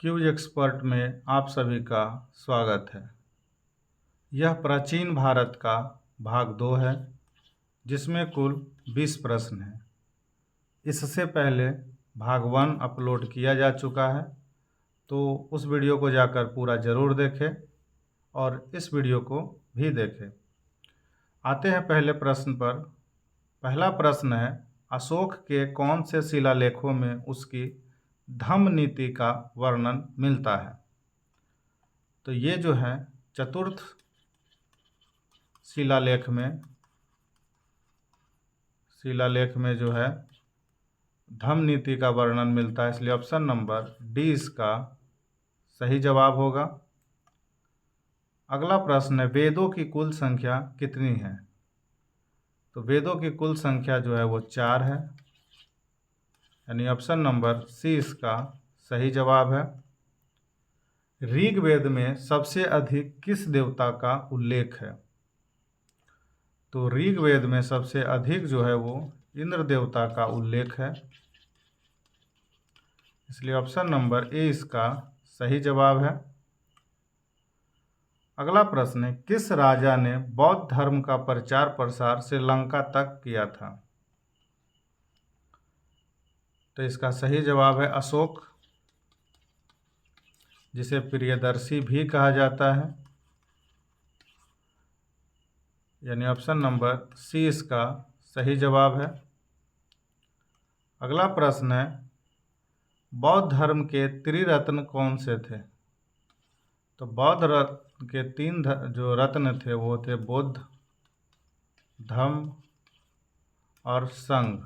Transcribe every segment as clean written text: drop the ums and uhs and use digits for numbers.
Cues expert में आप सभी का स्वागत है। यह प्राचीन भारत का भाग 2 है, जिसमें कुल 20 प्रश्न हैं। इससे पहले भाग 1 अपलोड किया जा चुका है, तो उस वीडियो को जाकर पूरा ज़रूर देखें और इस वीडियो को भी देखें। आते हैं पहले प्रश्न पर। पहला प्रश्न है, अशोक के कौन से शिलालेखों में उसकी धम्म नीति का वर्णन मिलता है? तो ये जो है चतुर्थ शिलालेख में जो है धम्म नीति का वर्णन मिलता है, इसलिए ऑप्शन नंबर डी इसका सही जवाब होगा। अगला प्रश्न है, वेदों की कुल संख्या कितनी है? तो वेदों की कुल संख्या जो है वो 4 है, यानी ऑप्शन नंबर सी इसका सही जवाब है। ऋग्वेद में सबसे अधिक किस देवता का उल्लेख है? तो ऋग्वेद में सबसे अधिक जो है वो इंद्र देवता का उल्लेख है, इसलिए ऑप्शन नंबर ए इसका सही जवाब है। अगला प्रश्न है, किस राजा ने बौद्ध धर्म का प्रचार प्रसार श्रीलंका तक किया था? तो इसका सही जवाब है अशोक, जिसे प्रियदर्शी भी कहा जाता है, यानी ऑप्शन नंबर सी इसका सही जवाब है। अगला प्रश्न है, बौद्ध धर्म के त्रिरत्न कौन से थे? तो बौद्ध रत्न के 3 जो रत्न थे वो थे बुद्ध, धम्म और संघ,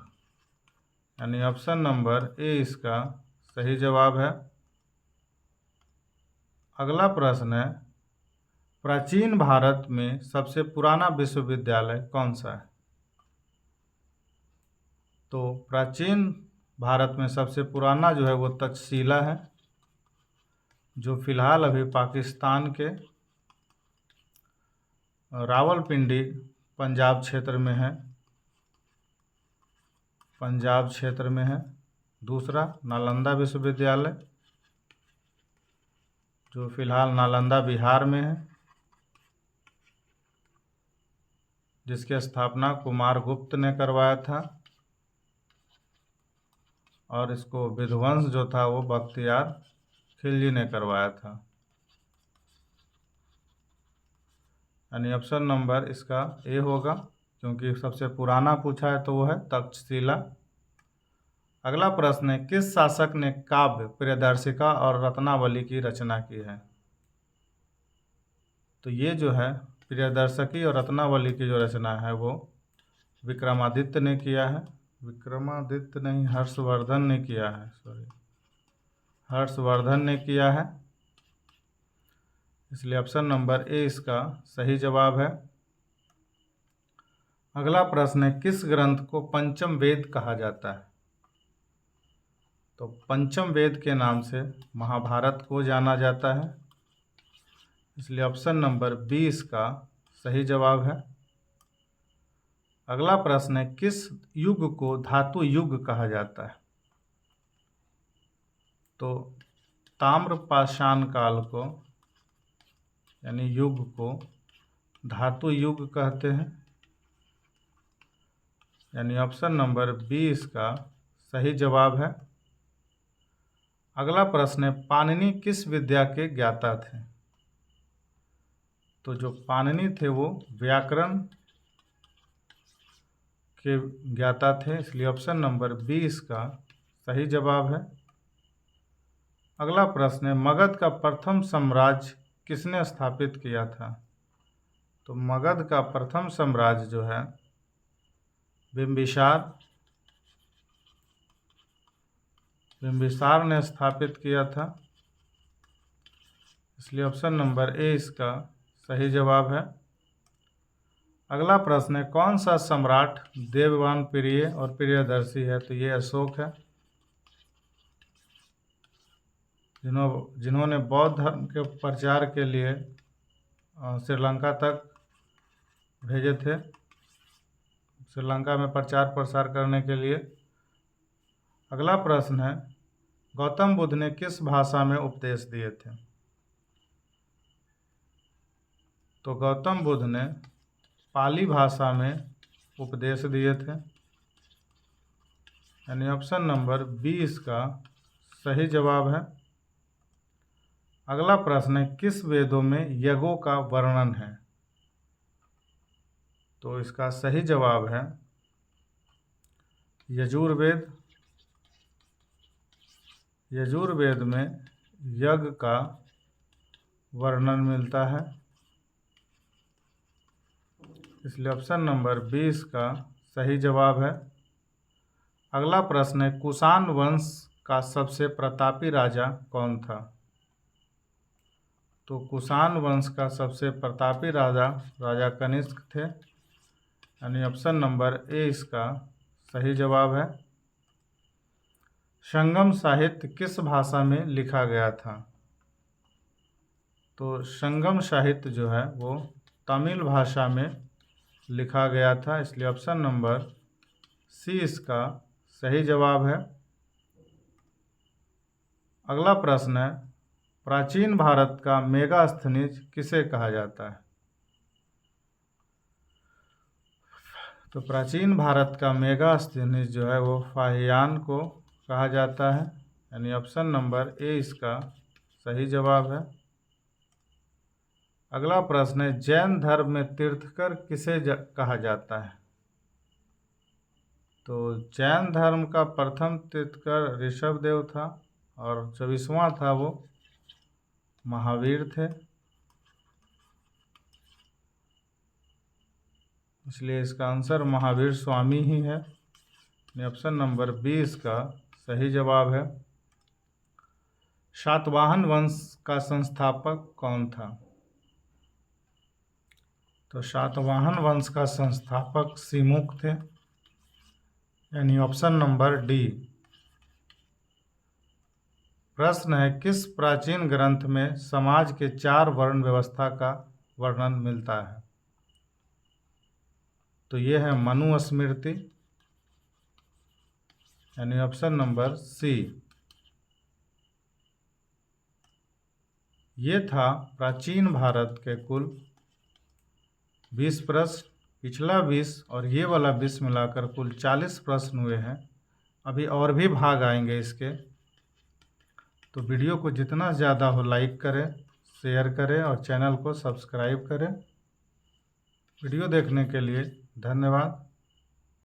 यानी ऑप्शन नंबर ए इसका सही जवाब है। अगला प्रश्न है, प्राचीन भारत में सबसे पुराना विश्वविद्यालय कौन सा है? तो प्राचीन भारत में सबसे पुराना जो है वो तक्षशिला है, जो फिलहाल अभी पाकिस्तान के रावलपिंडी पंजाब क्षेत्र में है। दूसरा नालंदा विश्वविद्यालय, जो फिलहाल नालंदा बिहार में है, जिसकी स्थापना कुमारगुप्त ने करवाया था, और इसको विध्वंस जो था वो बख्तियार खिलजी ने करवाया था, यानी ऑप्शन नंबर इसका ए होगा, क्योंकि सबसे पुराना पूछा है तो वो है तक्षशिला। अगला प्रश्न है, किस शासक ने काव्य प्रियदर्शिका और रत्नावली की रचना की है? तो ये जो है प्रियदर्शकी और रत्नावली की जो रचना है वो विक्रमादित्य ने किया है। विक्रमादित्य नहीं, हर्षवर्धन ने किया है, हर्षवर्धन ने किया है, इसलिए ऑप्शन नंबर ए इसका सही जवाब है। अगला प्रश्न है, किस ग्रंथ को पंचम वेद कहा जाता है? तो पंचम वेद के नाम से महाभारत को जाना जाता है, इसलिए ऑप्शन नंबर बी इसका सही जवाब है। अगला प्रश्न है, किस युग को धातु युग कहा जाता है? तो ताम्रपाषाण काल को, यानी युग को धातु युग कहते हैं, यानी ऑप्शन नंबर बी इसका सही जवाब है। अगला प्रश्न है, पाणिनि किस विद्या के ज्ञाता थे? तो जो पाणिनि थे वो व्याकरण के ज्ञाता थे, इसलिए ऑप्शन नंबर बी इसका सही जवाब है। अगला प्रश्न है, मगध का प्रथम साम्राज्य किसने स्थापित किया था? तो मगध का प्रथम साम्राज्य जो है बिंबिसार ने स्थापित किया था, इसलिए ऑप्शन नंबर ए इसका सही जवाब है। अगला प्रश्न है, कौन सा सम्राट देववान प्रिय और प्रियदर्शी है? तो ये अशोक है, जिन्होंने बौद्ध धर्म के प्रचार के लिए श्रीलंका तक भेजे थे, श्रीलंका में प्रचार प्रसार करने के लिए। अगला प्रश्न है, गौतम बुद्ध ने किस भाषा में उपदेश दिए थे? तो गौतम बुद्ध ने पाली भाषा में उपदेश दिए थे, यानी ऑप्शन नंबर बी इसका सही जवाब है। अगला प्रश्न है, किस वेदों में यज्ञों का वर्णन है? तो इसका सही जवाब है यजुर्वेद। यजुर्वेद में यज्ञ का वर्णन मिलता है, इसलिए ऑप्शन नंबर 20 का सही जवाब है। अगला प्रश्न है, कुषाण वंश का सबसे प्रतापी राजा कौन था? तो कुषाण वंश का सबसे प्रतापी राजा कनिष्क थे, यानी ऑप्शन नंबर ए इसका सही जवाब है। संगम साहित्य किस भाषा में लिखा गया था? तो संगम साहित्य जो है वो तमिल भाषा में लिखा गया था, इसलिए ऑप्शन नंबर सी इसका सही जवाब है। अगला प्रश्न है, प्राचीन भारत का मेगास्थनीज किसे कहा जाता है? तो प्राचीन भारत का मेगास्थनीज जो है वो फाहियान को कहा जाता है, यानी ऑप्शन नंबर ए इसका सही जवाब है। अगला प्रश्न है, जैन धर्म में तीर्थकर किसे कहा जाता है? तो जैन धर्म का प्रथम तीर्थकर ऋषभदेव था और 24वां था वो महावीर थे, इसलिए इसका आंसर महावीर स्वामी ही है। ऑप्शन नंबर 20 का सही जवाब है। सातवाहन वंश का संस्थापक कौन था? तो सातवाहन वंश का संस्थापक सिमुक थे, यानी ऑप्शन नंबर डी। प्रश्न है, किस प्राचीन ग्रंथ में समाज के 4 वर्ण व्यवस्था का वर्णन मिलता है? तो ये है मनुस्मृति, यानी ऑप्शन नंबर सी। ये था प्राचीन भारत के कुल 20 प्रश्न। पिछला 20 और ये वाला 20 मिलाकर कुल 40 प्रश्न हुए हैं। अभी और भी भाग आएंगे इसके, तो वीडियो को जितना ज़्यादा हो लाइक करें, शेयर करें और चैनल को सब्सक्राइब करें। वीडियो देखने के लिए धन्यवाद।